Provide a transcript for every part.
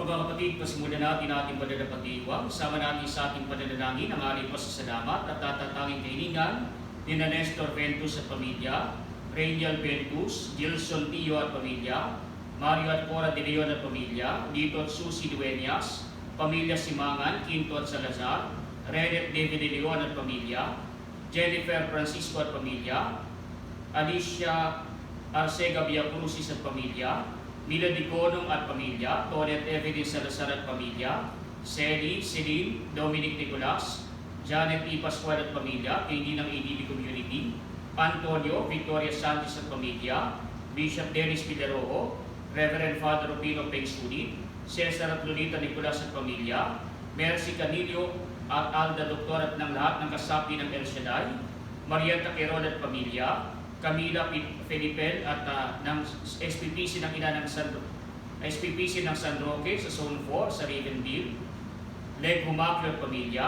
Mga kapatid, pasimulan natin ating pananapag-iwang. Sama natin sa ating pananalangin ang ating pasasalamat at tatatanging kahilingan ni Nestor Ventus at pamilya, Reynald Ventus, Gilson Tio at pamilya, Mario at Cora de Leon at pamilya, Lito at Susie Dueñas, pamilya Simangan, Quinto at Salazar, Renet David de Leon at pamilya, Jennifer Francisco at pamilya, Alicia Arcega Villacrucis at pamilya, Mila Diconong at pamilya, Tonet Evelyn Salazar at pamilya, Sally, Celine, Dominic Nicolas, Janet E. Pascual at pamilya, KD ng ADB Community, Antonio, Victoria Santos at pamilya, Bishop Dennis Pilarojo, Reverend Father Rubino Pengsulit, Cesar at Lolita Nicolas at pamilya, Mercy Canillo at Alda Doktor at ng lahat ng kasapi ng El Shaddai, Maria Taqueron at pamilya, Camila Felipel at ng SPPC ng ina ng SPPC ng San Roque sa Zone 4 sa Ravenville, Leg Humaclo at pamilya,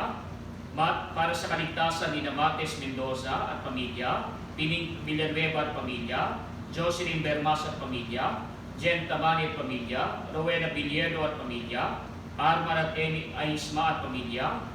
para sa kaligtasan ni Mates Mendoza at pamilya, Pining Villanueva at pamilya, Jocelyn Bermas at pamilya, Jen Tamani at pamilya, Rowena Villero at pamilya, Arman at Amy Aisma at pamilya,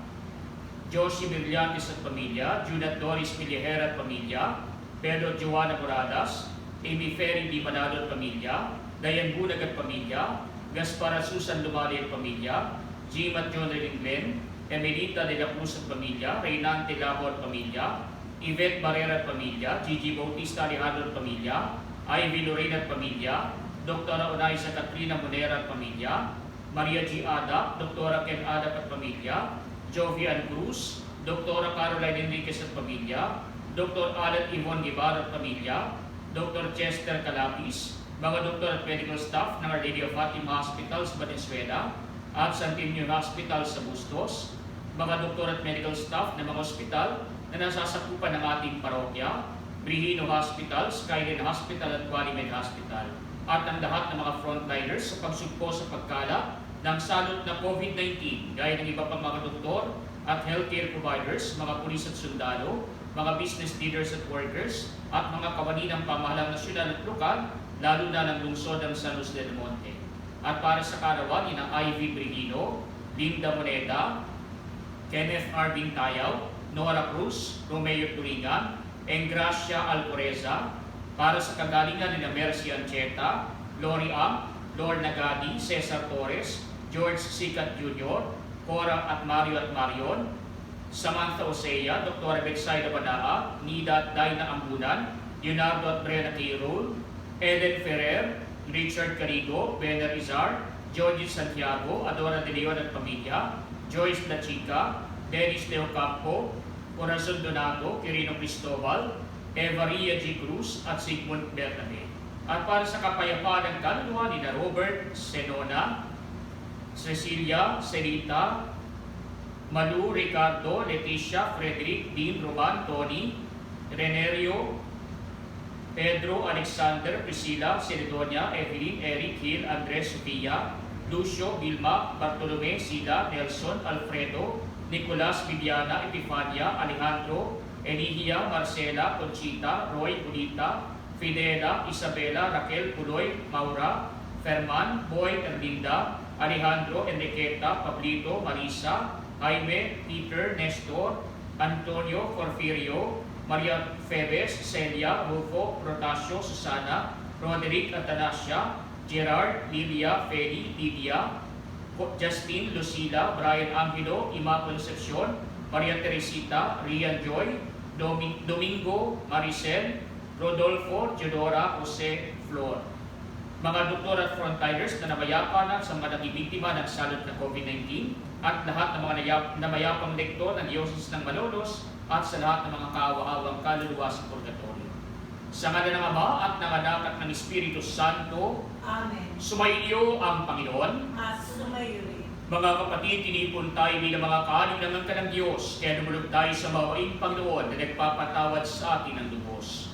Josie Brillantes at pamilya, Junat Doris Millejera at pamilya, Pedro Joana Moradas, Amy Ferry Di Manado at pamilya, Dayan Bunag at pamilya, Gaspar Susan Lumali at pamilya, Jim at John Glenn, Emelita de la Cruz at pamilya, Reynante Labo at pamilya, Yvette Barrera at pamilya, Gigi Bautista Alejandro at pamilya, Ivy Lorena at pamilya, Dr. Onaiza Katrina Monera at pamilya, Maria G. Ada, Dr. Ken Ada at pamilya, Jovian Cruz, Dr. Caroline Enriquez at pamilya, Dr. Alan Yvonne Guevara at pamilya, Dr. Chester Calapis, mga doktor at medical staff ng Our Lady of Fatima Hospital sa Valenzuela at San Antonio Hospital sa Bustos, mga doktor at medical staff ng mga ospital na nasasakupan ng ating parokya, Brihino Hospital, Skyline Hospital at Qualimed Hospital, at ang lahat ng mga frontliners sa pagsugpo sa pagkalat ng salot na COVID-19 gaya ng iba pang mga doktor at healthcare providers, mga pulis at sundalo, mga business leaders at workers, at mga kawani ng pamahalang nasyonal at lokal, lalo na ng lungsod ng San Luis del Monte. At para sa karawan, ng Ivy Brigino, Linda Moneda, Kenneth R. Bintayaw, Nora Cruz, Romeo Turingan, Engracia Alcoreza, para sa kagalingan ni Mercy Ancheta, Lori Am, Lorna Gadi, Cesar Torres, George Sicat Jr., Cora at Marion, Samantha Osea, Dr. Betsaida Banaa, Nida Daina Ambunan, Leonardo at Brena Cairol, Eden Ferrer, Richard Carigo, Bena Rizar, Georgie Santiago, Adora de Leon at pamilya, Joyce La Chica, Dennis Leo Campo, Corazon Donato, Quirino Cristobal, Evaria G. Cruz at Sigmund Bernabe. At para sa kapayapaan ng kaluluwa ni Robert Senona, Cecilia, Celita, Malu, Ricardo, Leticia, Frederick, Dean, Roman, Tony, Renerio, Pedro, Alexander, Priscilla, Ceredonia, Evelyn, Eric, Hill, Andres, Sofia, Lucio, Vilma, Bartolome, Sida, Nelson, Alfredo, Nicolas, Viviana, Epifania, Alejandro, Eligia, Marcela, Conchita, Roy, Julita, Fidela, Isabela, Raquel, Puloy, Maura, Ferman, Boy, Erlinda, Alejandro, Enriqueta, Pablito, Marisa, Jaime, Peter, Nestor, Antonio, Porfirio, Maria Febes, Celia, Rufo, Protasio, Susana, Roderick, Atanasia, Gerard, Lilia, Feli, Lydia, Justin, Lucila, Brian Angelo, Ima Concepcion, Maria Teresita, Rian Joy, Domingo, Maricel, Rodolfo, Teodora, Jose, Flor. Mga doktor at frontliners na namayapa sa mga nabibiktima ng salot ng COVID-19 at lahat ng mga namayapang lektor ng Diocese ng Malolos at sa lahat ng mga kaawa-awang kaluluwa sa purgatorio. Sa ngala ng Ama at ng Anak at ng Espiritu Santo, Amen. Sumainyo ang Panginoon. At sumayo rin. Mga kapatid, tinipon tayo bilang mga kahalingan ka ng Diyos, kaya lumulog tayo sa mawaing Panginoon na nagpapatawad sa atin ng lubos.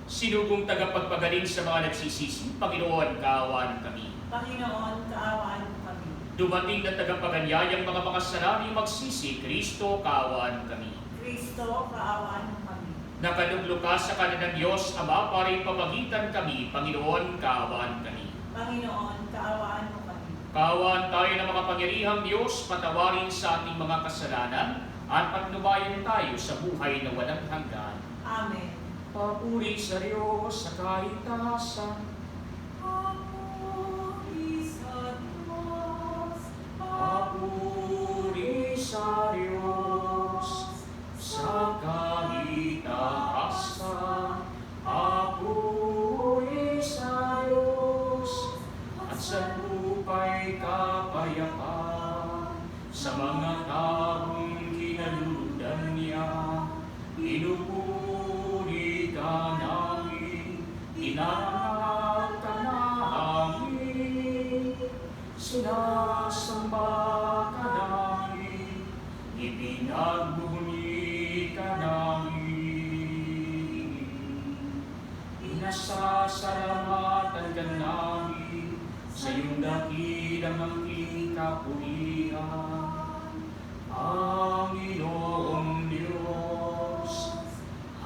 Sinugong tagapagpagaling sa mga nagsisisi, Panginoon, kaawaan kami. Panginoon, kaawaan mo kami. Dumating na tagapaganyayang mga makasalanan magsisi, Kristo, kaawaan kami. Kristo, kaawaan mo kami. Nakaluglo ka sa kanan ng Diyos, Ama, para ipamagitan kami, Panginoon, kaawaan kami. Panginoon, kaawaan mo kami. Kaawaan tayo makapangyarihang Diyos, patawarin sa ating mga kasalanan at patnubayan tayo sa buhay na walang hanggan. Amen. Papuri sa Diyos sa kahit taasan. Papuri sa Diyos, Papuri sa Diyos sa kahit taasan. Papuri sa Diyos at sa lupa'y kapayapaan sa mga taong kinaluludan niya. Pinupuri ka namin, inaangat ka namin, sinasamba ka namin, ipinagbubuni ka namin. Inasasalamatan ka namin sa iyong dakilang aking kapurihan. Panginoong Diyos,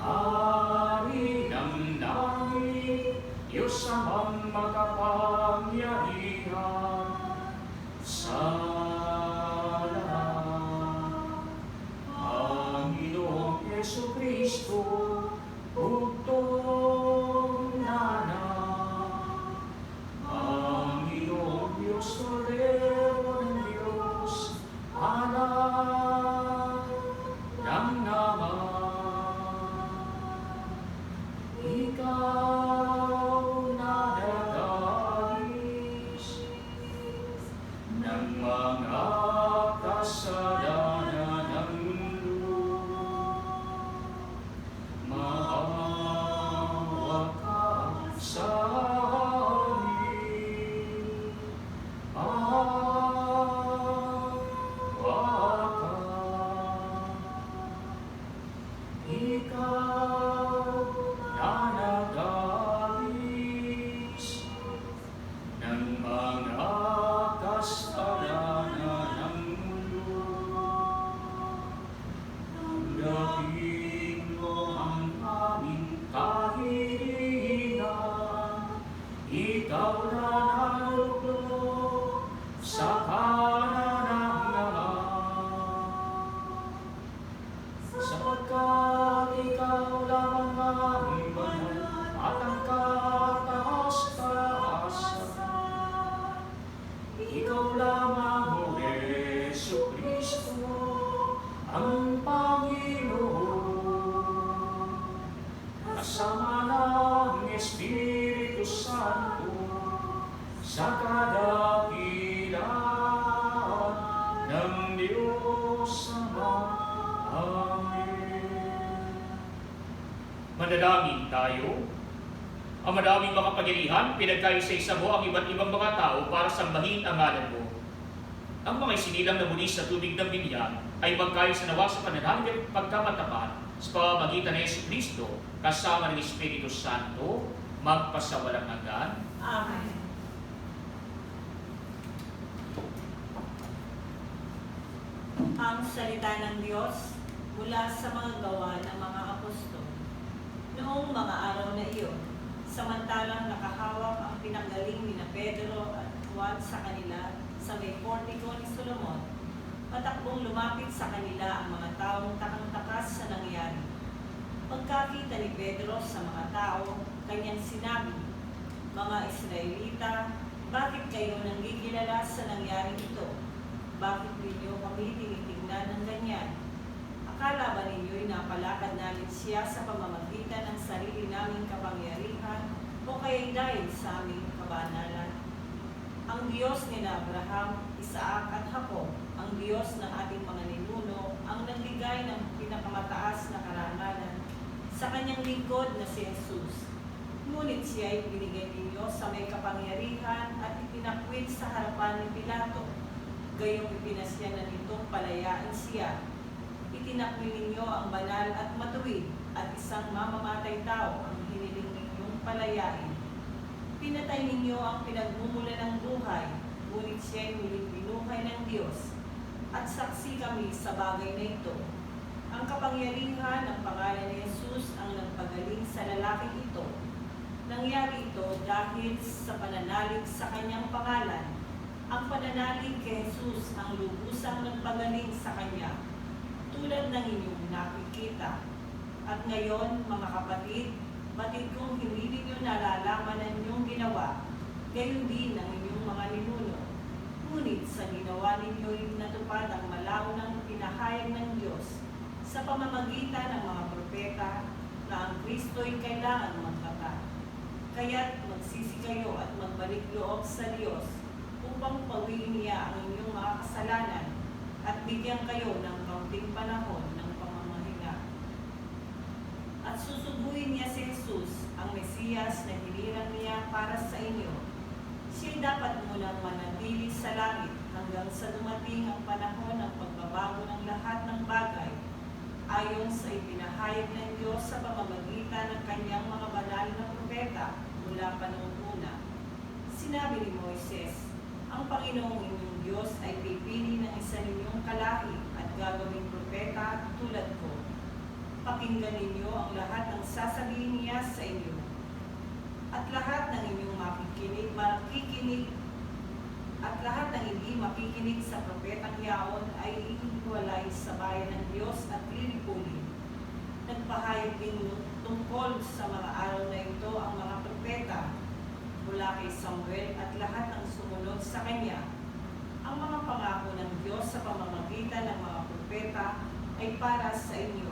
Hari ng langit, Diyos amang makapangyarihan sa lahat. Panginoong Jesucristo, bugtong nanan. Panginoong Diyos, Cordero ng Diyos, anak ng naman. Ikaw na nagdalis ng mga kasalanan ng mundo. Maawa ka sa amin. Ikaw na nagdalis ng mga kasalanan ng mundo. Tanggapin mo ang aming kahilingan. Ikaw na naluglo sa kanan ng Ama. Sapagkat ikaw lamang ang banal at ang kataas-taasan. Ikaw lamang, O Jesucristo, ang Panginoon. Kasama ng Espiritu Santo sa kadakilaan ng Diyos Ama. Amen. Manalangin tayo. Ang madaming makapangyarihan, pinagkaisa-isa mo ang iba't ibang mga tao para sambahin ang ngalan mo. Ang mga isinilang na muli sa tubig ng binyan ay magkaisa nawa sa pananalig at pagkamatapat sa pamamagitan ng Jesucristo kasama ng Espiritu Santo magpasawalang hanggan. Amen. Ang salita ng Diyos mula sa mga gawa ng mga apostol. Noong mga araw na iyon, samantalang nakahawak ang pinanggaling ni Pedro at Juan sa kanila sa may portiko ni Solomon, patakbong lumapit sa kanila ang mga taong takang-takas sa nangyari. Pagkakita ni Pedro sa mga tao, kanyang sinabi, "Mga Israelita, bakit kayo nanggigilala sa nangyaring ito? Bakit ninyo kami tinitingnan ng ganyan? Akala ba ninyo'y napalakad namin siya sa pamamagitan ng sarili naming kapangyarihan o kaya'y dahil sa aming kabanalan? Ang Diyos ni Abraham, Isaac at Jacob, ang Diyos ng ating mga ninuno, ang nagbigay ng pinakamataas na karangalan sa kanyang lingkod na si Jesus. Ngunit siya ay binigay ninyo sa may kapangyarihan at ipinakwit sa harapan ni Pilato. Gayong ipinasya na nitong palayaan siya. Itinakwi ninyo ang banal at matuwid at isang mamamatay tao ang hiniling ninyong palayain. Pinatay ninyo ang pinagmumula ng buhay, ngunit siya'y muling binuhay ng Diyos. At saksi kami sa bagay na ito. Ang kapangyarihan ng pangalan ni Jesus ang nagpagaling sa lalaking ito. Nangyari ito dahil sa pananalig sa kanyang pangalan. Ang pananalig kay Jesus ang lubusang nagpagaling sa kanya, tulad ng inyong nakikita. At ngayon, mga kapatid, batid kong hindi ninyo nalalaman ang inyong ginawa, gayon din ang inyong mga ninuno. Ngunit sa ginawa ninyo natupad ang malao ng pinahayag ng Diyos sa pamamagitan ng mga propeta na ang Kristo'y kailangan magpata. Kaya't magsisi kayo at magbalik loob sa Diyos upang pawiin niya ang inyong mga kasalanan at bigyan kayo ng kaunting panahon ng pamamahinga. At susuguin niya si Jesus, ang Mesiyas na hiniran niya para sa inyo. Siya'y dapat munang manatili sa langit hanggang sa dumating ang panahon ng pagbabago ng lahat ng bagay ayon sa ipinahayag ng Diyos sa pamamagitan ng kanyang mga banal na propeta mula pa noong una. Sinabi ni Moises, ang Panginoong inyong Diyos ay pipili ng isa ninyong kalahi at gagawing propeta tulad ko. Pakinggan ninyo ang lahat ng sasabihin niya sa inyo. At lahat ng inyong at lahat ng hindi makikinig sa propetang yaon ay ihiwalay sa bayan ng Diyos at lilipulin. Nagpahayag din tungkol sa mga araw na ito ang mga propeta mula kay Samuel at lahat ng sumunod sa kanya. Ang mga pangako ng Diyos sa pamamagitan ng mga propeta ay para sa inyo.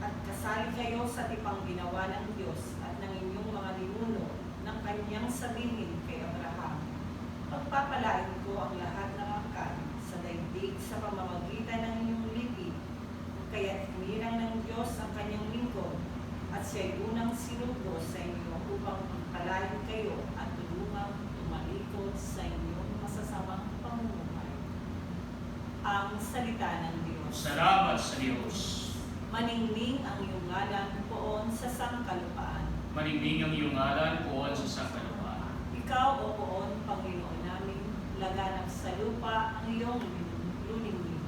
At kasali kayo sa tipang ginawa ng Diyos at ng inyong mga ninuno ng kanyang sabihin kay Abraham. Pagpapalain ko ang lahat ng angkan sa daigdig sa pamamagitan ng inyong lipid, kaya't hinirang ng Diyos ang kanyang lingkod at siya'y unang sinugo sa inyo upang pagpalain kayo at tulungang tumalikod sa inyong masasamang pamumuhay. Ang salita ng Diyos. Salamat sa Diyos. Maningning ang iyong ngalan poon sa sangkalupaan. Maningning ang iyong ngalan poon sa sangkalupaan. Ikaw, O poon, Panginoon namin, laganap sa lupa ang iyong luningning.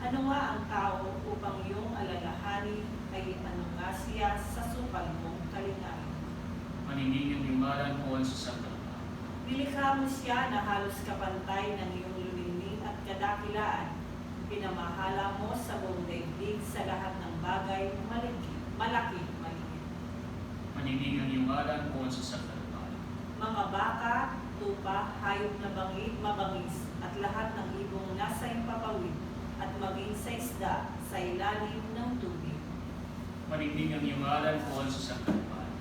Ano nga ang tao upang iyong alalahanin ay ano nga siya sa supal mong kalingain? Maningning ang iyong ngalan poon sa sangkalupaan. Nilikha mo siya na halos kapantay ng iyong luningning at kadakilaan. Pinamahala mo sa buong daigdig sa lahat ng bagay malaki, maliit. Maningning ang iyong ngalan poon sa sangkalupaan. Mga baka, tupa, hayop na mabangis, at lahat ng ibong nasa impapawid, at maging sa isda sa ilalim ng tubig. Maningning ang iyong ngalan poon sa sangkalupaan.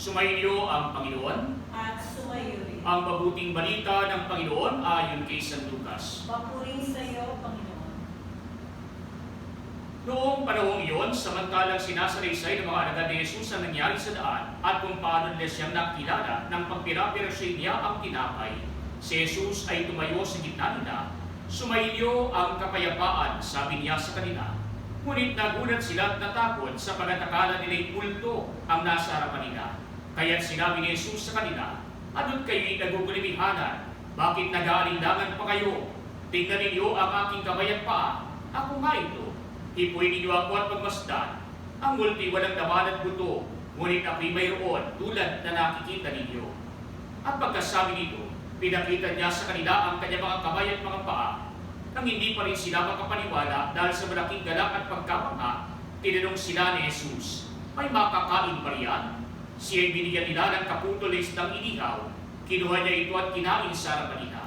Sumainyo ang Panginoon. At sumayo rin. Ang mabuting balita ng Panginoon ayon kay San Lucas. Papuri sa iyo, Panginoon. Noong panahong iyon, samantalang sinasalaysay ng mga alagad ni Jesus ang nangyari sa daan at kung paano nila siyang nakilala nang pagpira-pirasay niya ang tinapay, si Jesus ay tumayo sa gitna nila. Sumainyo ang kapayapaan, sabi niya sa kanila. Ngunit nagulat sila at natakot sa pagkatakala nila'y kulto ang nasa harapan nila. Kaya't sinabi ni Jesus sa kanila, ano't kayo'y nagugulimihanan? Bakit nag-aalinlangan pa kayo? Tingnan ninyo ang aking kamay at paa. Ako nga ito. Hipuin ninyo ako at pagmasdan. Ang multi walang laman at buto, ngunit ako'y mayroon tulad na nakikita ninyo. At pagkasabi nito, pinakita niya sa kanila ang kanyang mga kamay at mga paa. Nang hindi pa rin sila makapaniwala dahil sa malaking galak at pagkapanga, tinanong sila ni Jesus, may makakain pa riyan? Siya'y binigyan nila ng kaputulis ng inihaw. Kinuha niya ito at kinain sa harapan nila.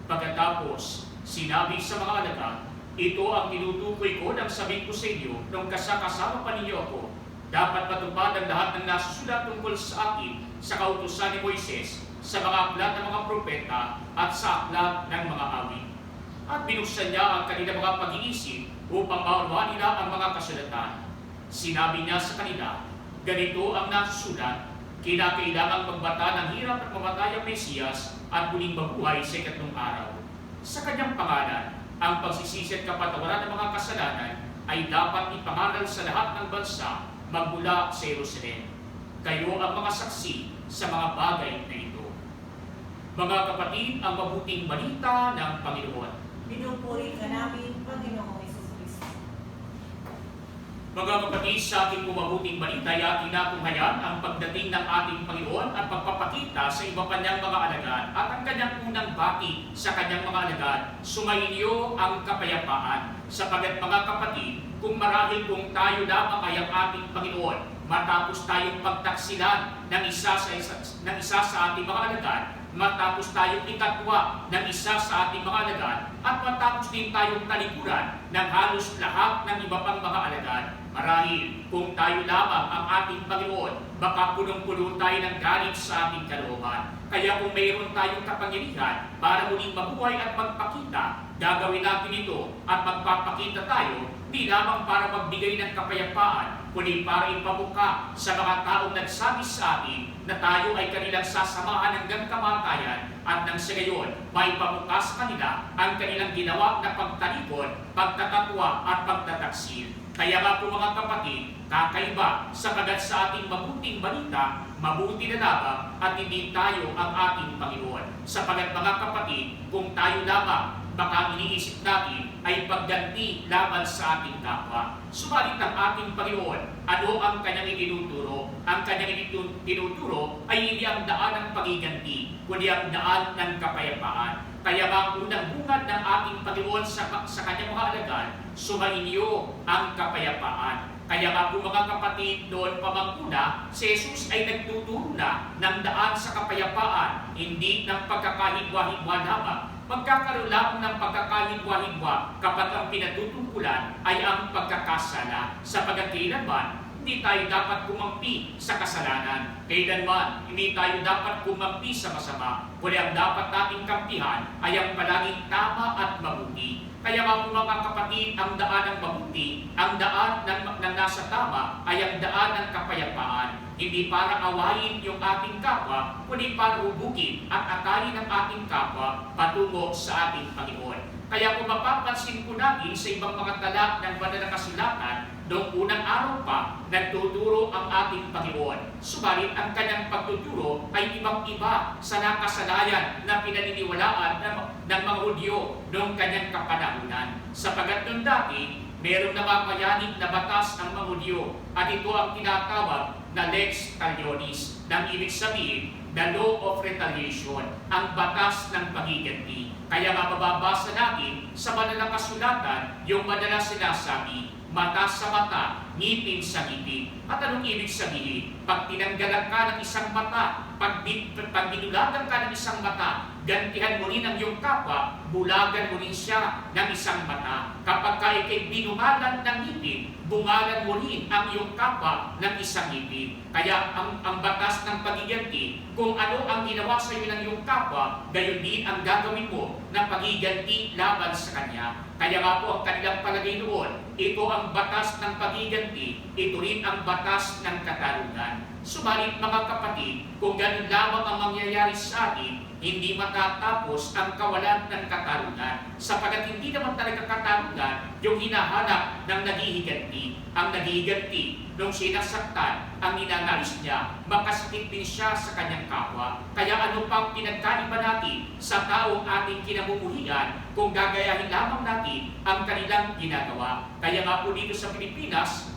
Pagkatapos, sinabi sa mga alagad, ito ang tinutukoy ko nang sabihin ko sa inyo nung kasama pa ninyo ako. Dapat matupad ang lahat ng nasusulat tungkol sa akin sa kautusan ni Moises, sa mga aklat ng mga propeta at sa aklat ng mga awit. At binuksan niya ang kanilang mga pag-iisip upang maunawaan nila ang mga kasulatan. Sinabi niya sa kanila, ganito ang nasusulat, kinakailangang magbata ng hirap at mamatay ang Mesiyas at muling mabuhay sa ikatlong araw. Sa kanyang pangalan, ang pagsisisi at kapatawaran ng mga kasalanan ay dapat ipangaral sa lahat ng bansa magmula sa Jerusalem. Kayo ang mga saksi sa mga bagay na ito. Mga kapatid, ang mabuting balita ng Panginoon. Pinupuri ka namin, Panginoong Jesucristo. Mga kapatid, sa ating mabuting balita ay ating natunghayan ang pagdating ng ating Panginoon at pagpapakita sa iba pa niyang mga alagad at ang kanyang unang bati sa kanyang mga alagad, sumainyo ang kapayapaan. Sapagat mga kapatid, kung marahil kung tayo lamang ay ang ating Panginoon, matapos tayong pagtaksilan ng isa sa ating mga alagad, matapos tayong itatwa ng isa sa ating mga alagad, at matapos din tayong talikuran ng halos lahat ng iba pang mga alagad, marahil kung tayo lamang ang ating Panginoon, baka punong-puno tayo ng galit sa ating kalooban. Kaya kung mayroon tayong kapangyarihan para muling mabuhay at magpakita, gagawin natin ito at magpapakita tayo, di lamang para magbigay ng kapayapaan, kundi para ipabuka sa mga taong nagsabi sa atin na tayo ay kanilang sasamahan hanggang kamatayan at nang sa gayon, may pabuka sa kanila ang kanilang ginawa na pagtalikod, pagtatatwa at pagtataksil. Kaya nga po mga kapatid, kakaiba sapagat sa ating mabuting balita, mabuti na lamang at hindi tayo ang ating Panginoon. Sapagat mga kapatid, kung tayo lamang, baka iniisip natin ay pagganti laban sa ating kapwa. Subalit ang ating Panginoon, ano ang kanyang itinuturo? Ang kanyang itinuturo ay hindi ang daan ng pagiganti, kundi ang daan ng kapayapaan. Kaya ang unang bungad ng ating Panginoon sa kanyang mga alagad, sumainyo ang kapayapaan. Kaya nga po mga kapatid, doon pa manguna, si Jesus ay nagtuturo na ng daan sa kapayapaan, hindi ng pagkakahidwa-hidwa lamang. Magkakaroon lamang ng pagkakahidwa-hidwa kapag ang pinatutungkulan ay ang pagkakasala. Sapagat kailanman, hindi tayo dapat kumampi sa kasalanan. Kailanman, hindi tayo dapat kumampi sa masama. Kundi ang dapat nating kampihan ay ang palaging tama at mabuti. Kaya mga mga kapatid, ang daan ng mabuti, ang daan ng nasa tama ay ang daan ng kapayapaan. Hindi para awayin yung ating kapwa, kundi para hubugin at atayin ang ating kapwa patungo sa ating Panginoon. Kaya kung mapapansin po natin sa ibang mga tala ng banal na kasulatan, noong unang araw pa, nagtuturo ang ating Panginoon. Subalit ang kanyang pagtuturo ay ibang-iba sa nakasanayan na pinaniniwalaan ng mga Hudyo noong kanyang kapanahunan. Sapagat noong dati, mayroong namamayanig na batas ng mga Hudyo at ito ang tinatawag na lex talionis, nang ibig sabihin, the law of retaliation, ang batas ng pagiganti. Kaya mababasa natin sa banal na kasulatan yung madalas sinasabi, mata sa mata, ngipin sa ngipin. At anong ibig sabihin? Pag tinanggalan ka ng isang mata, pag binulagan ka ng isang mata, gantihan mo rin ang iyong kapwa, bulagan mo rin siya ng isang mata. Kapag ka ikay binumalan ng ngipin, bungalan mo rin ang iyong kapwa ng isang ngipin. Kaya ang batas ng pagiganti, kung ano ang ginawa sa iyo ng iyong kapwa, gayon din ang gagawin mo na pagiganti laban sa kanya. Kaya nga po ang kanilang palagay noon, ito ang batas ng pagiganti, ito rin ang batas ng katarungan. Subalit mga kapatid, kung ganun lamang ang mangyayari sa atin, hindi matatapos ang kawalan ng katarungan. Sapagat hindi naman talaga katarungan yung hinahanap ng naghihiganti. Ang naghihiganti, nung sinasaktan, ang ninanais niya, makasakit din siya sa kanyang kapwa. Kaya ano pang pinagkaiba natin sa taong ating kinamumuhian kung gagayahin lamang natin ang kanilang ginagawa. Kaya nga po dito sa Pilipinas,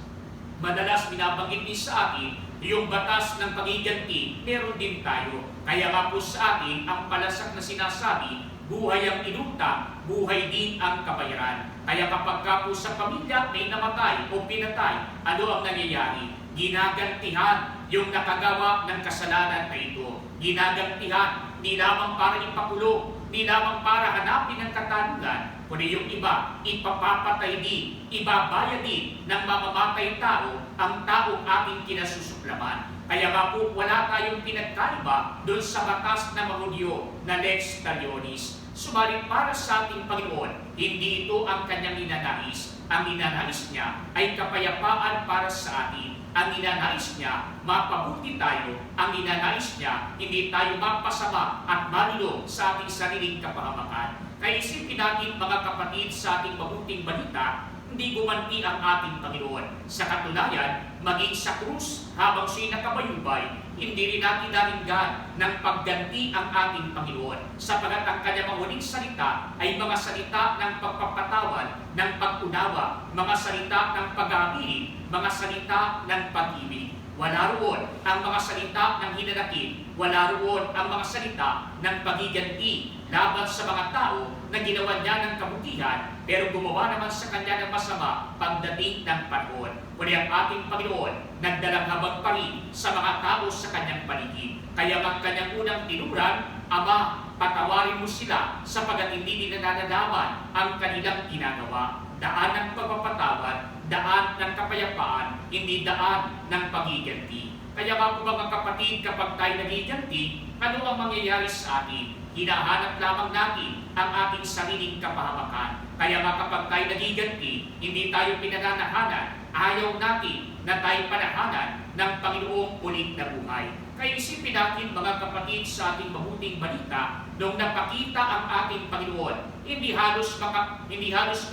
madalas binabanggit din sa atin yung batas ng pagiganti, meron din tayo. Kaya nga po sa atin, ang palasak na sinasabi, buhay ang inutang, buhay din ang kabayaran. Kaya kapag ka po sa pamilya may namatay o pinatay, ano ang nangyayari? Ginagantihan yung nakagawa ng kasalanan na ito. Ginagantihan, di lamang para ipakulong, di lamang para hanapin ang katanungan, kundi yung iba, ipapapatay din, ibabayad din ng mamamatay tao ang taong ating kinasusuklaman. Kaya nga po wala tayong pinagkaiba doon sa batas na Hudyo na lex talionis. Subalit para sa ating Panginoon, hindi ito ang kanyang ninanais. Ang ninanais niya ay kapayapaan para sa atin. Ang ninanais niya, mapabuti tayo. Ang ninanais niya, hindi tayo mapasama at malulong sa ating sariling kapahamakan. Kaya isipin natin mga kapatid sa ating mabuting balita, hindi gumanti ang ating Panginoon. Sa katunayan, maging sa krus habang siya'y nakabayubay, hindi rin natin naringgan ng pagganti ang ating Panginoon, sapagat ang kanyang mga huling salita ay mga salita ng pagpapatawad, ng pag-unawa, mga salita ng pag-aaminin, mga salita ng pag-ibig. Wala roon ang mga salita ng hinanakit, wala roon ang mga salita ng pagiganti laban sa mga tao na ginawa niya ng kabutihan, pero gumawa naman sa kanya ng masama pagdating ng panahon. Kundi ang ating Panginoon nagdalang habag pa rin sa mga tao sa kanyang paligid. Kaya ang kanyang unang tinuran, Ama, patawarin mo sila sapagat hindi nila nananaman ang kanilang ginagawa. Daan ng pagpapatawad, daan ng kapayapaan, hindi daan ng pagiganti. Kaya mga kapatid, kapag tayo nagiganti, ano ang mangyayari sa atin? Hinahanap lamang natin ang ating sariling kapahamakan. Kaya kapag tayo nagiganti, hindi tayo pinananahanan. Ayaw natin na tayo panahanan ng Panginoong ulit na buhay. Kaya isipin natin mga kapatid sa ating mabuting balita, nung napakita ang ating Panginoon, hindi halos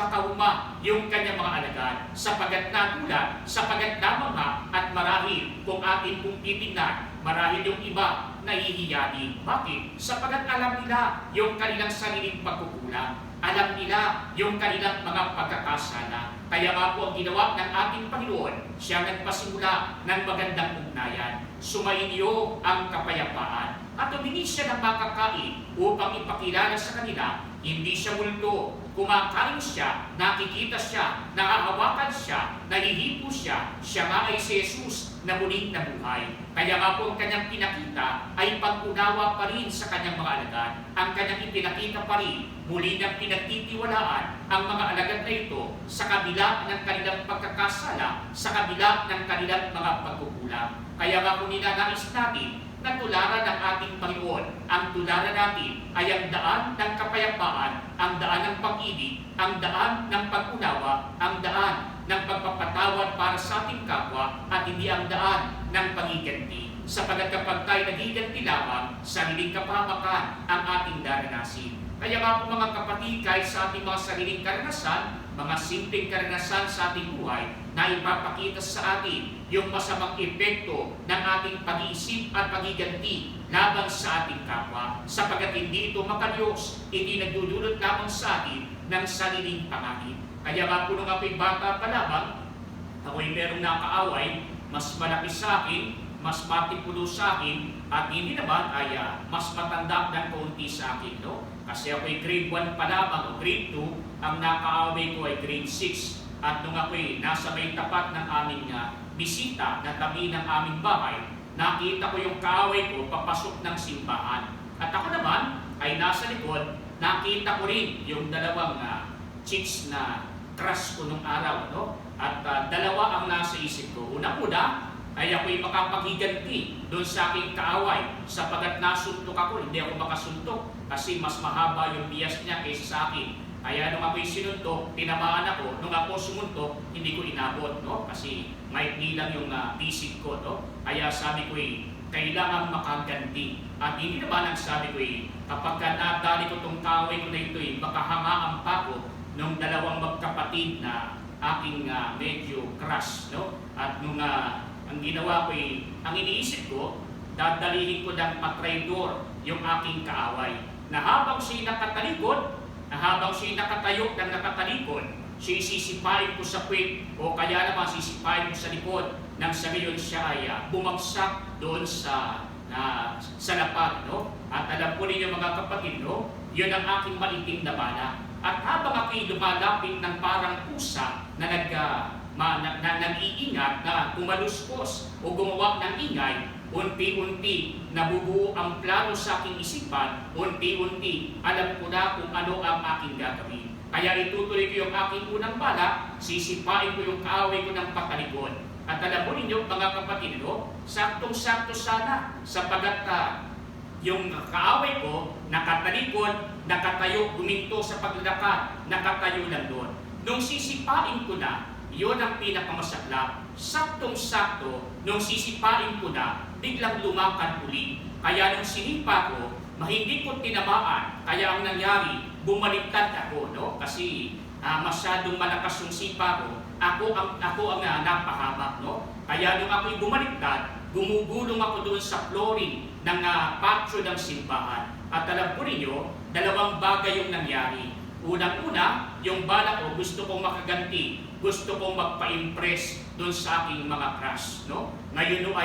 makahuma yung kanyang mga alagad, sapagat nagulat, sapagat namangha, at marahil kung atin pong titingnan, marahil yung iba nahihiyanin. Bakit? Sapagat alam nila yung kanilang sariling pagkukulang. Alam nila yung kanilang mga pagkakasala. Kaya nga po ang ginawa ng ating Panginoon, siya nagpasimula ng magandang ugnayan. Sumainyo ang kapayapaan. At humingi siya ng makakain upang ipakilala sa kanila, hindi siya multo. Kumakain siya, nakikita siya, nakahawakan siya, nahihipo siya, siya nga ay si Jesus na muling nabuhay. Kaya nga po ang kanyang pinakita ay pag-unawa pa rin sa kanyang mga alagad. Ang kanyang ipinakita pa rin, muli niyang pinagtitiwalaan ang mga alagad na ito sa kabila ng kanilang pagkakasala, sa kabila ng kanilang mga pagkukulang. Kaya nga kung ninanais natin na tularan ng ating Panginoon, ang tularan natin ay ang daan ng kapayapaan, ang daan ng pag-ibig, ang daan ng pag-unawa, ang daan ng pagpapatawad para sa ating kapwa, at hindi ang daan ng pagiganti. Sapagat kapag tayo nagiganti lamang, sariling kapahamakan ang ating daranasin. Kaya nga po mga kapatid, kahit sa ating mga sariling karanasan, mga simpleng karanasan sa ating buhay, na ipapakita sa atin yung masamang epekto ng ating pag-iisip at pagiganti laban sa ating kapwa. Sapagat hindi ito makadiyos, hindi nagdudulot lamang sa atin ng sariling pangakit. Kaya nga po nung ako'y bata pa lamang, ako'y merong nakaaway, mas malaki sa akin, mas matipulo sa akin, at hindi naman ay mas matanda ng kaunti sa akin. No? Kasi ako'y grade 1 pa lamang o grade 2, ang nakaaway ko ay grade 6. At nung ako'y nasa may tapat ng aming bisita na tabi ng aming bahay, nakita ko yung kaaway ko papasok ng simbahan. At ako naman ay nasa likod, nakita ko rin yung dalawang chicks na crush ko nung araw. No? At dalawa ang nasa isip ko. Unang-una ay ako'y makapaghiganti doon sa aking kaaway, sapagat nasuntok ako, hindi ako makasuntok kasi mas mahaba yung bias niya kaysa sa akin. Kaya nung ako'y sinuntok, tinamaan ako. Nung ako sumuntok, hindi ko inabot, no? Kasi maikli lang yung pisik ko, no? Kaya sabi ko kailangan makaganti. At hindi naman ang sabi ko kapag nadali ko itong kaaway ko na ito, makahangaan pa ko nung dalawang magkapatid na aking medyo crush, no? At nung ang ginawa ko ang iniisip ko, dadalihin ko ng patraidor yung aking kaaway. Na habang siya nakatalikod, na habang siya nakatayo ng nakatalikod, siya sisipain ko sa puwit o kaya naman sisipain ko sa likod nang sa ngayon siya ay bumagsak doon sa lapad. No? At alam po ninyo mga kapatid, no? Yun ang aking maitim na bala. At habang ako'y lumalapit ng parang pusa na nag-iingat na kumaluskos o gumawa ng ingay, unti-unti nabubuo ang plano sa aking isipan, unti-unti alam ko na kung ano ang aking gagawin. Kaya itutuloy ko yung aking unang bala, sisipain ko yung kaaway ko ng patalikod. At alam mo ninyo mga kapatid, no? Saktong-sakto sana sapagat yung kaaway ko nakatalikod, nakatayo, guminto sa paglalakad, nakatayo lang doon. Nung sisipain ko na, yun ang pinakamasaklap. Saktong-sakto, nung sisipain ko na, biglang lumakad uli. Kaya nung sinipa ko, hindi ko tinamaan. Kaya ang nangyari, bumaliktad ako, no? Kasi masyadong malakas yung sipa ko, ako ang napahamak, no? Kaya nung ako'y bumaliktad, gumugulong ako doon sa flooring ng patio ng simbahan. At alam po ninyo, dalawang bagay yung nangyari. Unang-una, yung balak ko, gusto kong makaganti, gusto kong magpa-impress doon sa aking mga crush, no? Ngayon no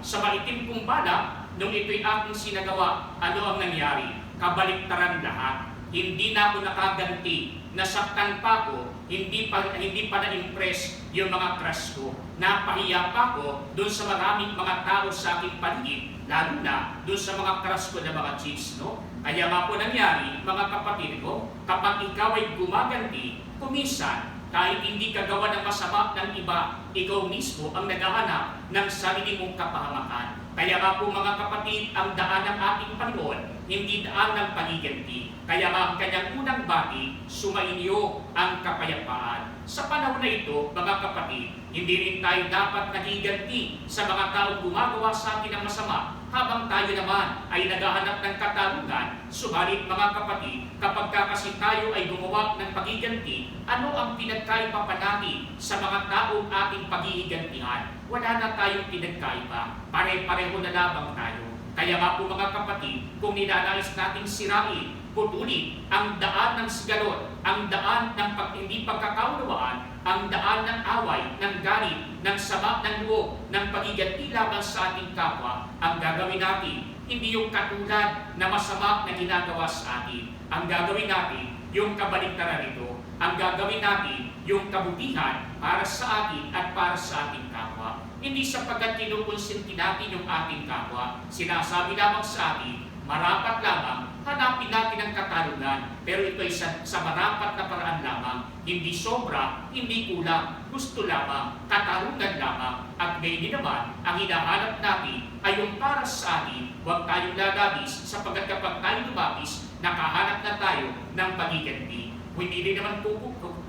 sa maitim kong balak, nung ito'y aking sinagawa, ano ang nangyari? Kabaliktaran lahat. Hindi na ako nakaganti, nasaktan pa ako, hindi pa na-impress yung mga crush ko. Napahiya pa ako doon sa maraming mga tao sa aking paligid, lalo na doon sa mga crush ko na mga chicks, no? Kaya nga po nangyari, mga kapatid ko, kapag ikaw ay gumaganti, kuminsan, kahit hindi ka gawa ng masama ng iba, ikaw mismo ang naghahanap ng sarili mong kapahamakan. Kaya nga po mga kapatid, ang daan ng ating Panginoon, hindi daan ng paniganti. Kaya nga ang kanyang unang bati, sumainyo ang kapayapaan. Sa panahon na ito, mga kapatid, hindi rin tayo dapat nagiganti sa mga taong gumagawa sa atin ng masama, habang tayo naman ay naghahanap ng katarungan. Subalit mga kapatid, kapag kasi tayo ay gumawa ng pagiganti, ano ang pinagkaiba pa natin sa mga taong ating paghihigantihan? Wala na tayong pinagkaiba. Pare-pareho na lamang tayo. Kaya nga po mga kapatid, kung ninanais nating sirain, putulin ang daan ng sigalot, ang daan ng hindi pagkakaunawaan, ang daan ng away, ng galit, ng sama ng loob, ng pagiganti laban sa ating kapwa, ang gagawin natin, hindi yung katulad na masama na ginagawa sa atin. Ang gagawin natin, yung kabaliktaran nito. Ang gagawin natin, yung kabutihan para sa atin at para sa ating kapwa. Hindi sapagkat kinukonsinti natin yung ating kapwa. Sinasabi lamang sa atin, marapat lamang, hanapin natin ang katarungan. Pero ito ay sa marapat na paraan lamang. Hindi sobra, hindi kulang, gusto lamang, katarungan lamang. At ngayon naman, ang hinahanap natin ay yung para sa atin, huwag tayong lalabis sapagkat kapag tayo lumabis, nakahanap na tayo ng pagiganti. Hindi rin naman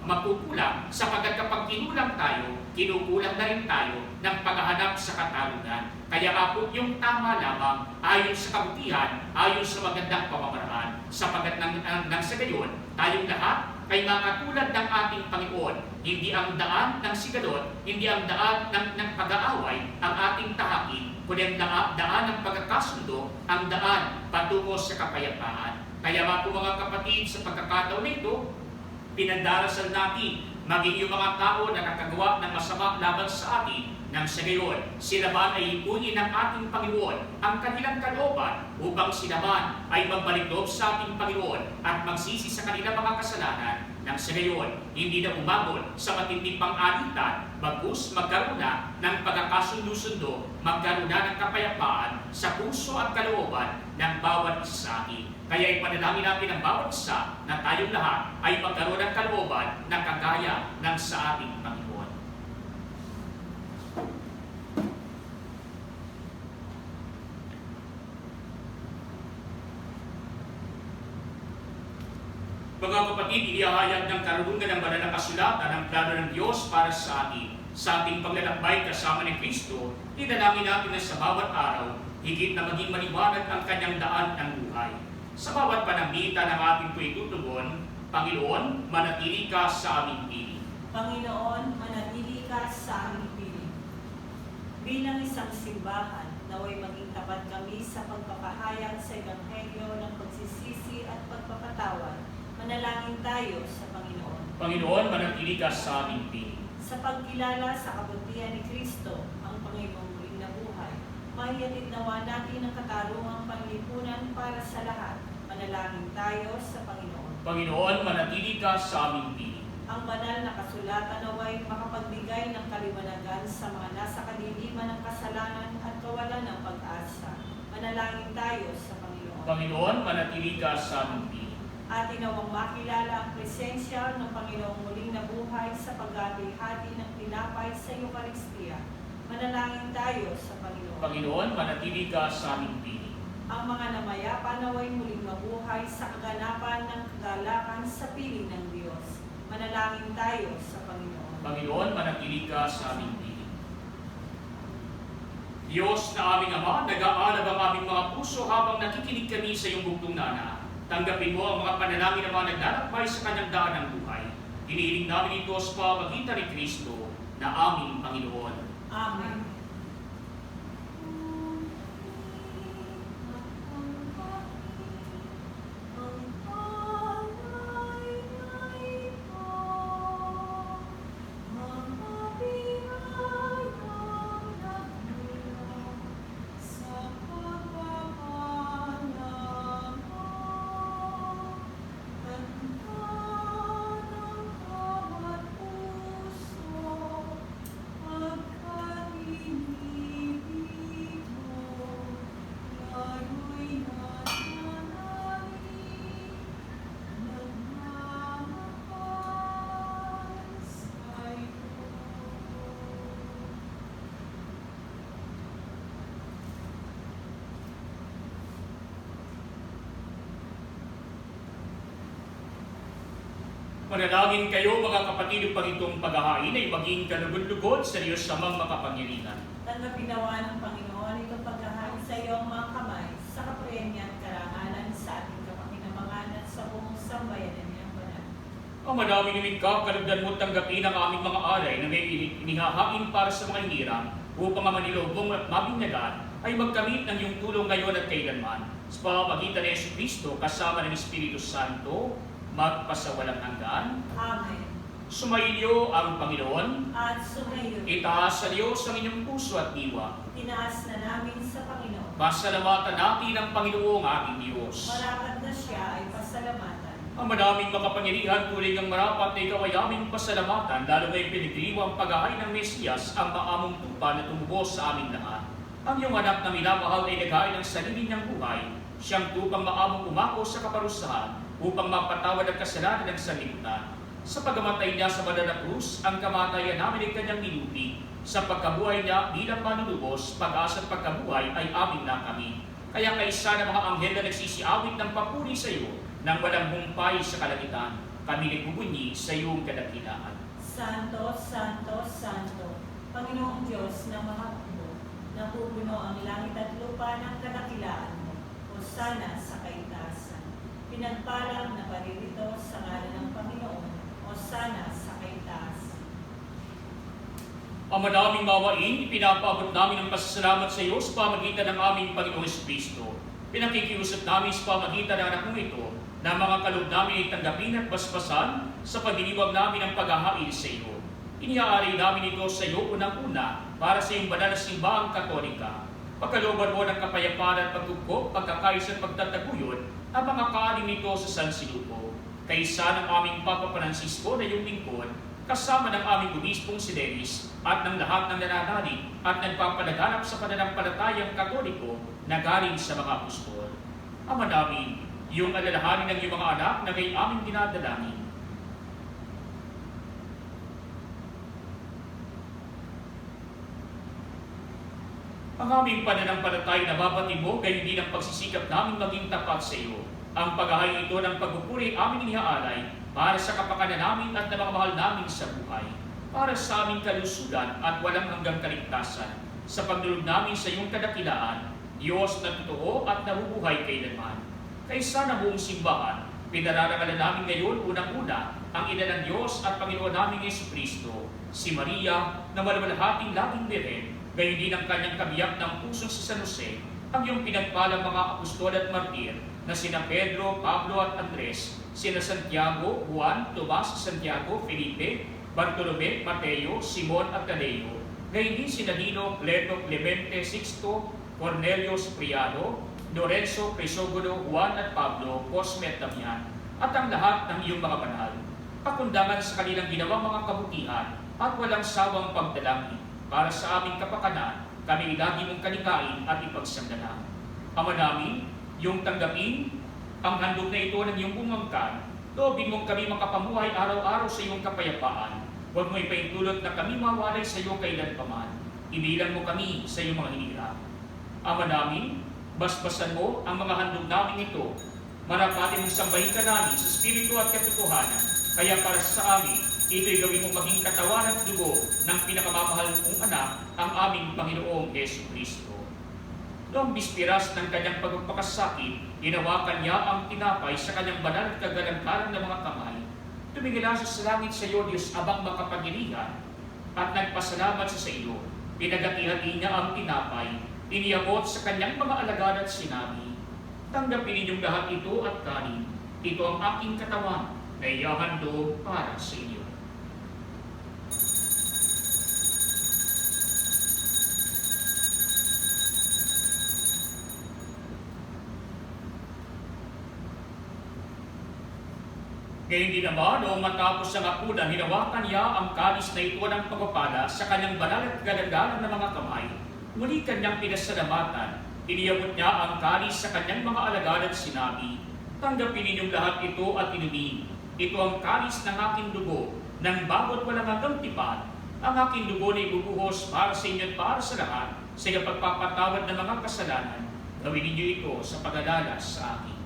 magkukulang sapagkat kapag kinulang tayo, kinukulang na rin tayo ng paghahanap sa katarungan. Kaya nga po yung tama lamang ayon sa kabutihan, ayon sa magandang pamamaraan. Sapagkat nang sa gayon, tayong lahat ay makatulad ng ating Panginoon. Hindi ang daan ng sigalot, hindi ang daan ng pag-aaway ang ating tahakin, kundi ang daan ng pagkakasundo, ang daan patungo sa kapayapaan. Kaya nga po mga kapatid, sa pagkakataon na ito, pinagdarasal natin maging yung mga tao na nakagawa ng masama laban sa atin, nang sa gayon, sila man ay ipunin ng ating Panginoon ang kanilang kalooban upang sila man ay magbalik loob sa ating Panginoon at magsisi sa kanilang mga kasalanan. Nang sa gayon, hindi na umabot sa matinding pang-alitan, bagkus magkaroon na ng pagkakasundo-sundo, magkaroon na ng kapayapaan sa puso at kalooban ng bawat isa sa atin. Kaya ipanalangin natin ang bawat isa na tayong lahat ay magkaroon ng kalooban na kagaya ng sa ating Panginoon. Mga kapatid, inihahayag ng karunungan ng banal na kasulatan ang plano ng Diyos para sa atin. Sa ating paglalakbay kasama ni Kristo, idalangin natin na sa bawat araw, higit na maging maliwanag ang kanyang daan ng buhay. Sa bawat pananglitan ng ating tuwitutugon, Panginoon, manatili ka sa aming piling. Panginoon, manatili ka sa aming piling. Bilang isang simbahan, naway maging tapat kami sa pagpapahayag sa Ebanghelyo ng pagsisisi at pagpapatawad. Manalangin tayo sa Panginoon. Panginoon, manatili ka sa aming piling. Sa pagkilala sa kabutihan ni Kristo, ang Panginoong muling nabuhay, maihatid nawa natin ang katarungang panglipunan para sa lahat. Manalangin tayo sa Panginoon. Panginoon, manatili ka sa aming piling. Ang banal na kasulatan naway makapagbigay ng kaliwanagan sa mga nasa kadiliman ng kasalanan at kawalan ng pag-asa. Manalangin tayo sa Panginoon. Panginoon, manatili ka sa aming piling. Atin nawang makilala ang presensya ng Panginoong muling nabuhay sa paghati-hati ng tinapay sa Eucharistia. Manalangin tayo sa Panginoon. Panginoon, manatili ka sa aming piling. Ang mga namayapa naway muling mabuhay sa kaganapan ng kagalakan sa piling ng Diyos. Manalangin tayo sa Panginoon. Panginoon, manatili ka sa aming piling. Diyos na aming Ama, nag-aalab ang aming mga puso habang nakikinig kami sa iyong bugtong na anak. Tanggapin mo ang mga panalangin ng mga naglalakbay sa kanyang daan ng buhay. Hinihiling namin ito sa pamamagitan ni Kristo na aming Panginoon. Amen. Manalangin kayo mga kapatid upang itong paghahain ay maging kalugod-lugod sa Diyos samang makapangyarihan. Tanggapin nawa ng Panginoon itong paghahain sa iyong mga kamay, sa kapremya at karangalan sa ating kapakinabangan at sa buong sambayanan niyang banal. Ang madaming lumikha, kalugdan mo tanggapin ang aming mga alay na may inihahain para sa mga hinirang upang ang manilobong at mabinyagan ay magkamit ng iyong tulong ngayon at kailanman. Sa pamamagitan ni Jesucristo kasama ng Espiritu Santo, magpasawalang hanggan. Amen. Sumainyo ang Panginoon. At sumayo, Itaas sa Diyos ang inyong puso at diwa. tinaas na namin sa Panginoon. Pasalamatan natin ang Panginoong ating Diyos. Marapat na siya ay pasalamatan. Ang madaming makapangyarihan tuloy ng marapat na ikaw ay aming pasalamatan, lalo na pinagdiriwang paghahain ng Mesiyas ang maamong tupa na tumubos sa aming lahat. Ang iyong anak na minamahal ay naghain ng sarili niyang buhay, siyang tupang maamong umako sa kaparusahan upang mapatawad ang kasalanan ng sanlibutan. Sa pagkamatay niya sa banal na krus, ang kamatayan namin ay kanyang nilupi. Sa pagkabuhay niya bilang manunubos, pag-asa at pagkabuhay ay amin na kami. Kaya kaisa ng mga anghel na nagsisiawit ng papuri sa iyo, nang walang humpay sa kalangitan, kami nagbubunyi sa iyong kadakilaan. Santo, Santo, Santo, Panginoong Diyos ng mga hukbo, napupuno ang langit at lupa ng kadakilaan mo. Hosana sa kaitaasan. Pinagpalang na paririto sa ngalan ng Panginoon. Hosana sa kaitaasan. Ang madaming mawain, ipinapaabot namin ang pasasalamat sa iyo sa pamagitan ng aming Panginoong Jesucristo. Pinakikiusap namin sa pamagitan ng anak mong ito na mga kaloob namin ay tanggapin at basbasan sa pagdiriwang namin ng paghahain sa iyo. Iniaari namin ito sa iyo unang-una para sa iyong banal na simbaang Katolika. Pagkalooban mo ng kapayapaan at pagtugkog, pagkakayos at pagtataguyod ang mga kaanin nito sa San Silupo. Kaisa ng aming Papa Francisco na iyong lingkod, kasama ng aming Obispong si Dennis at ng lahat ng nananalig at nagpapalaganap sa pananampalatayang Katoliko na galing sa mga apostol. Ama namin, iyong alalahanin ng iyong mga anak na kay aming dinadalangin. Ang aming pananampalatay na babati mo, gayon din ang pagsisikap namin maging tapat sa iyo. Ang paghahain ito ng pagpupuri aming inihaalay para sa kapakanan namin at na mga mahal namin sa buhay, para sa aming kalusugan at walang hanggang kaligtasan, sa pagdulog namin sa iyong kadakilaan, Diyos na totoo at nabubuhay kailanman. Kaysa na buong simbahan, pinararangalan namin ngayon unang-una ang ina ng Diyos at Panginoon namin Jesucristo, si Maria na maluwalhating laging birhen, gayon din ang kanyang kabiyak ng puso sa San Jose, ang iyong pinagpalang mga apostol at martir na sina Pedro, Pablo at Andres, sina Santiago, Juan, Tomas, Santiago, Felipe, Bartolome, Mateo, Simon at Tadeo, gayon din sina Nino, Cleto, Clemente, Sixto, Cornelio, Cipriano, Lorenzo, Crisogono, Juan at Pablo, Cosme at Damian, at ang lahat ng iyong mga banal. Pakundangan sa kanilang ginawang mga kabutihan at walang sawang pagdalangin para sa aming kapakanan, kami lagi mong kalikain at ipagsanggalang. Ama namin, iyong tanggapin ang handog na ito ng iyong umangkan, loobin mong kami makapamuhay araw-araw sa iyong kapayapaan. Huwag mo ipaintulot na kami mawalay sa iyo kailanpaman. Ibilang mo kami sa iyong mga hinirang. Ama namin, basbasan mo ang mga handog namin ito. Marapatin mong sambahin ka namin sa Espiritu at katotohanan. Kaya para sa amin, ito'y gawin mong maging katawan at dugo ng pinakamamahal mong anak, ang aming Panginoong Jesucristo. Noong bispiras ng kanyang pagpapakasakit, hinawakan niya ang tinapay sa kanyang banal at kagalantaran ng mga kamay. Tumingala siya sa langit sa iyo, Diyos abang makapangyarihan, at nagpasalamat siya sa iyo. Pinagati-hati niya ang tinapay, iniyabot sa kanyang mga alagad at sinabi, tanggapin ninyong lahat ito at kanin. Ito ang aking katawan na ihahandog para sa inyo. Ngayon din naman, noong matapos ang hapunan, hinawakan niya ang kalis na ito ng pagpapala sa kanyang banal at gagandanan ng mga kamay. Muli kanyang pinasalamatan. Iniyabot niya ang kalis sa kanyang mga alagad at sinabi, tanggapin ninyong lahat ito at inumin. Ito ang kalis ng aking dugo, ng bago't walang hanggang tipan. Ang aking dugo na ibubuhos para sa inyo at para sa lahat, sa pagpapatawad ng mga kasalanan. Gawin ninyo ito sa pag-alala sa akin.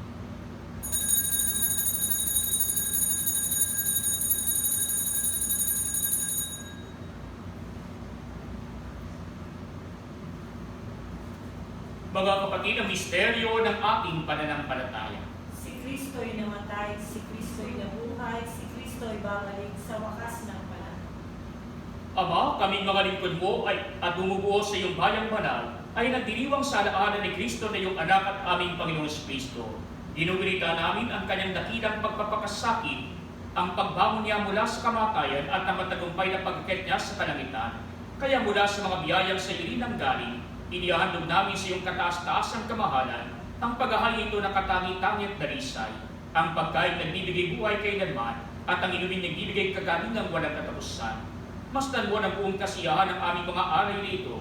Mga kapatid, ang misteryo ng ating pananampalataya. Si Kristo'y namatay, si Kristo'y nabuhay, si Kristo'y babalik sa wakas ng panahon. Ama, kaming mga lingkod mo at bumubuo sa iyong bayang banal ay nagdiriwang sa alaala ni Kristo na iyong anak at aming Panginoon si Kristo. Ginugulita namin ang kanyang dakilang pagpapakasakit, ang pagbangon niya mula sa kamatayan at ang matagumpay na pagkakit niya sa kalangitan. Kaya mula sa mga biyayang sa iyo rin ang galing, inihahandog namin sa iyong kataas-taasang kamahalan ang paghahain ito ng katangi-tangi at darisay, ang pagkain nagbibigay buhay kailanman at ang inumin nagbibigay kagalingang walang katapusan. Masdan mo ng buong kasiyahan ng aming mga aral nito.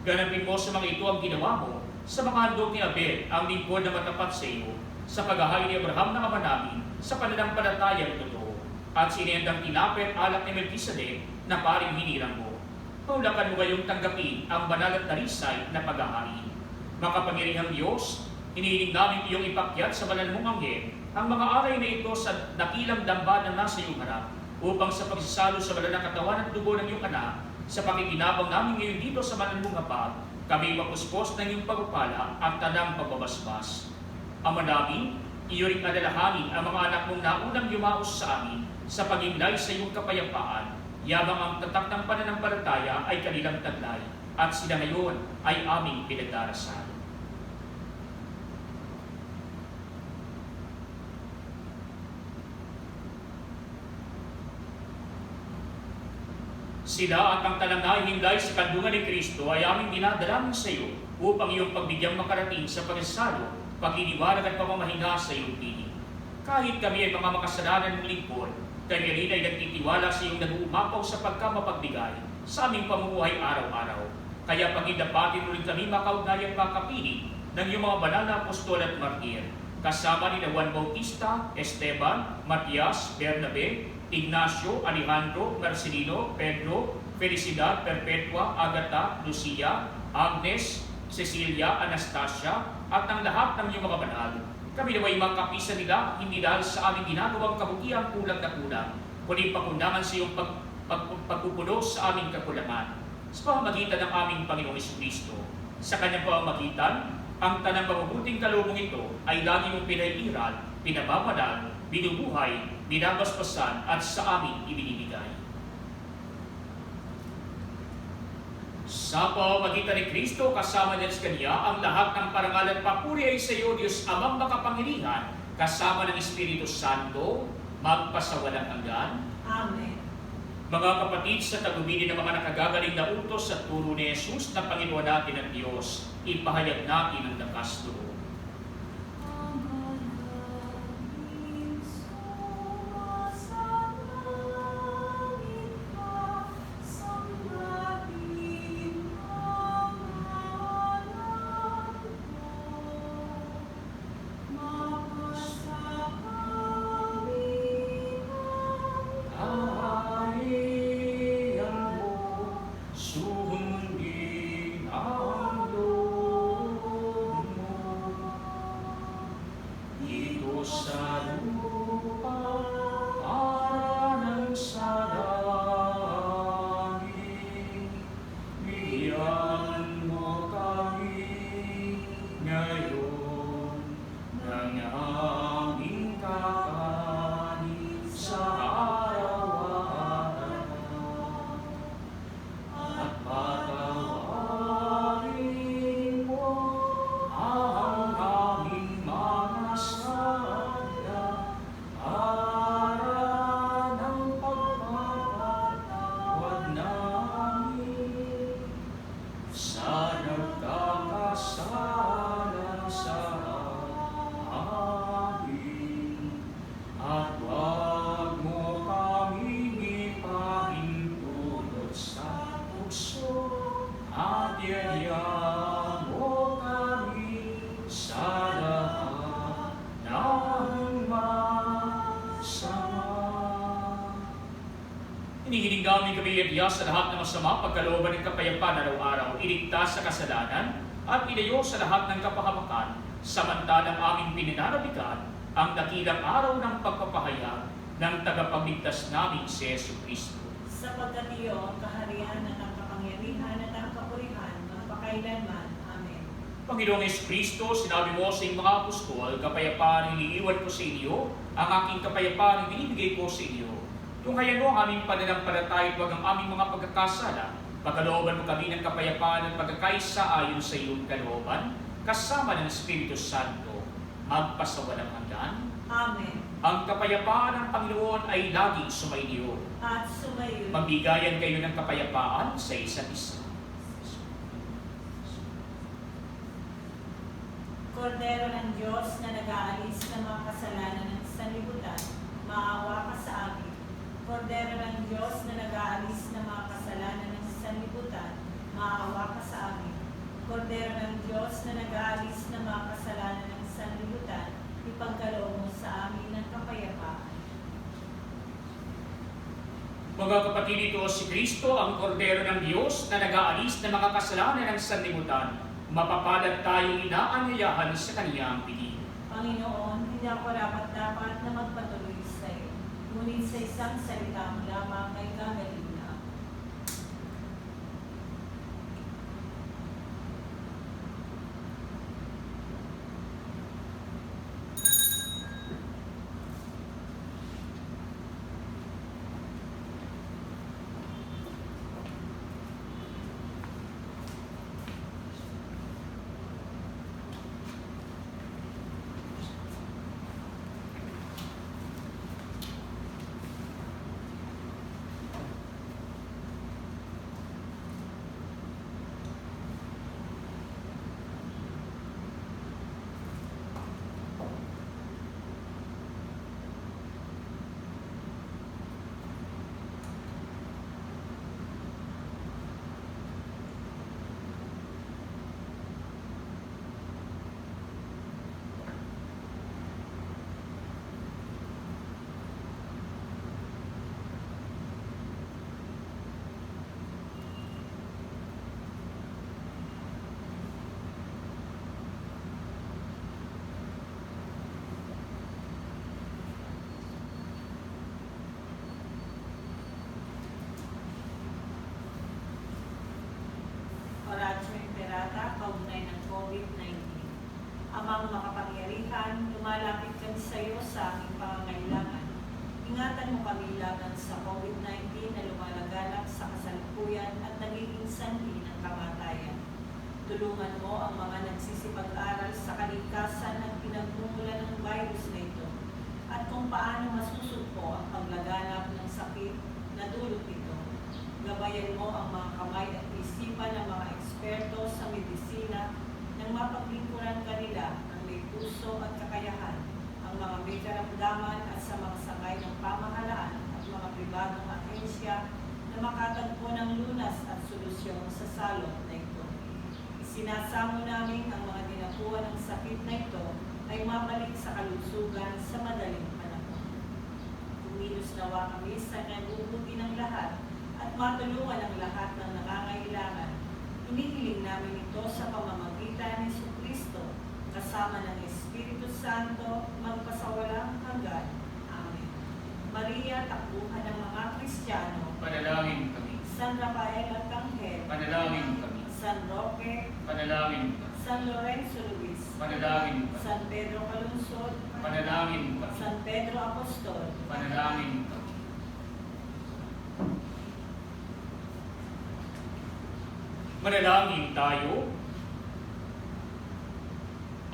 Ganapin mo sa mga ito ang ginawa mo sa mga handog ni Abel, ang lingkod na matapat sa iyo, sa paghahain ni Abraham na ama namin, sa pananampalatayang totoo, at sinendang tinapay at alak ni Melchizedek na paring hinirang mo. Paulakan mo kayong tanggapin ang banal at darisay na paghahain. Makapangyarihang Diyos, inihiling namin iyong ipakyat sa banal mong anghel ang mga aray na ito sa dakilang damba na nasa iyong harap, upang sa pagsasalo sa banal na katawan at dugo ng iyong anak, sa pakikinabang namin ngayon dito sa banal mong hapag, kami mapuspos ng iyong pagpapala at tanang pagbabasbas. Ama namin, iyo ring alalahanin ang mga anak mong naunang yumaos sa amin sa pagimlay sa iyong kapayapaan, yabang ang tatak ng pananampalataya ay kanilang taglay, at sila ngayon ay aming pinagdarasal. Sila at ang talanay hinday sa kandungan ni Kristo ay aming dinadalangin sa iyo upang iyong pagbigyang makarating sa pagsasalo, pag-iniwarag at pamamahinga sa iyong piling. Kahit kami ay mga makasalanan mong lingkod, kami rin ay nagtitiwala sa iyong nag-uumapaw sa pagkamapagbigay sa aming pamumuhay araw-araw. Kaya pag-idapatin mo rin kami makaugnayang makapiling ng iyong mga banal na apostol at martir, kasama ni Juan Bautista, Esteban, Matias, Bernabe, Ignacio, Alejandro, Marcelino, Pedro, Felicidad, Perpetua, Agata, Lucia, Agnes, Cecilia, Anastasia, at ang lahat ng iyong mga banal. Kami naway magkapisa nila, hindi dahil sa aming ginagawang kabutihan kulang na kulang, kundi pakundangan sa iyong pagpupuno sa aming kakulangan. Sa pamamagitan ng aming Panginoong Jesucristo, sa kanyang pamamagitan, ang tanang mabubuting kalooban ito ay lagi mong pinaiiral, pinababanal, binubuhay, binabasbasan at sa amin ibinibigay. Sa pamamagitan ni Kristo, kasama niya sa Kanya, ang lahat ng parangal at papuri ay sa iyo, Diyos Amang makapangyarihan, kasama ng Espiritu Santo, magpasawalang hanggan. Amen. Mga kapatid, sa tagubili ng mga nakagagaling na utos at turo ni Jesus na Panginoon natin at Diyos, ipahayag natin ang lakas loob. Sa at yayang mo kami sa lahat ng masama. Hinihiling namin kami iadya sa lahat ng masama, pagkalooban ng kapayapaan araw-araw, iligtas sa kasalanan, at ilayo sa lahat ng kapahamakan, samantalang aming pinananabikan ang dakilang araw ng pagpapahayag ng tagapagligtas namin si Yesu Cristo. Sapagkat iyo ang kaharian at ang kapangyarihan at ang kapurihan magpakailanman. Amen. Panginoong Yesu Cristo, sinabi mo sa iyong mga apostol, kapayapaan iniiwan ko sa inyo, ang aking kapayapaan ibinibigay ko sa inyo. Tunghayan mo ang aming pananampalataya at huwag ang aming mga pagkakasala. Pagkalooban mo kami ng kapayapaan at pagkakaisa ayon sa iyong kalooban, kasama ng Espiritu Santo, magpasawalang hanggan. Amen. Ang kapayapaan ng Panginoon ay laging sumainyo. At sumayon. Magbigayan kayo ng kapayapaan sa isa't isa. Kordero ng Diyos na nag-aalis ng mga kasalanan ng sanlibutan, maawa ka sa amin. Kordero ng Diyos na nag-aalis ng mga kasalanan ng sanlibutan, maawa ka sa amin. Kordero ng Diyos na nag-aalis ng mga kasalanan ng sanlibutan, ipagkaloob mo sa amin ng kapayapaan. Mga kapatid, ito si Kristo, ang Kordero ng Diyos na nag-aalis ng mga kasalanan ng sanlibutan. Mapapalad tayong inaanyayahan sa kaniyang piling. Panginoon, hindi ako dapat na magpatuloy sa iyo. Ngunit sa isang salita mo lamang ay gagaling na ako. Oratio Imperata, kaugnay ng COVID-19. Amang makapangyarihan, lumalapit kami sa iyo sa aming pangangailangan. Ingatan mo kami laban sa COVID-19 na lumalaganap sa kasalukuyan at nagiging sanhi ng kamatayan. Tulungan mo ang mga nagsisipag-aral sa kaligtasan at pinagmumulan ng virus na ito at kung paano masusugpo ang paglaganap ng sakit na dulot nito. Gabayan mo ang mga kamay at isipan ng mga eksperto sa medisina nang mapaglingkuran kanila ng may puso at kakayahan, ang mga may karamdaman at sa mga sangay ng pamahalaan at mga pribadong ahensya na makatagpo ng lunas at solusyon sa salot na ito. Isinasamo namin ang mga dinapuan ng sakit na ito ay mabalik sa kalusugan sa madaling panahon. Kumilos nawa kami sa nabubuti ng lahat at matulungan ang lahat ng nangangailangan. Inihiling namin ito sa pamamagitan ni Jesucristo, kasama ng Espiritu Santo, magpasawalang hanggan. Amen. Maria, takbuhan ng mga Kristiyano, Panalangin kami. San Rafael Arcangel, Panalangin kami. San Roque, Panalangin kami. San Lorenzo Luis, Panalangin kami. San Pedro Calunsod, Panalangin kami. San Pedro Apostol, Panalangin kami. Manalangin tayo.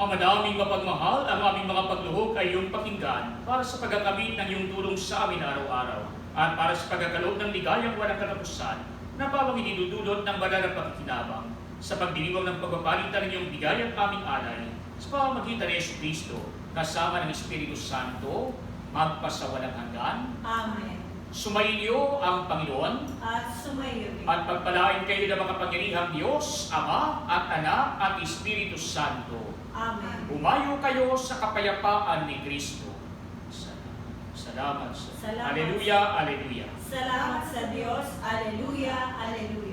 Ang madaming mapagmahal, ang aming mga pagluhog ay iyong pakinggan para sa pagkakamit ng iyong tulong sa amin araw-araw at para sa pagkakaloob ng ligayang walang katapusan na bawang idinudulot ng banal na pakikinabang sa pagdiriwang ng pagpapalitan ng iyong bigay at aming alay sa pamamagitan ni Yesu Cristo kasama ng Espiritu Santo magpasawalang hanggan. Amen. Sumainyo ang Panginoon at sumayo din. at pagpalain kayo ng makapangyarihang Diyos, Ama at Anak at Espiritu Santo. Amen. Umayo kayo sa kapayapaan ni Kristo. Salamat sa Salamat. Alleluia, Alleluia. Salamat sa Diyos. Aleluya, aleluya.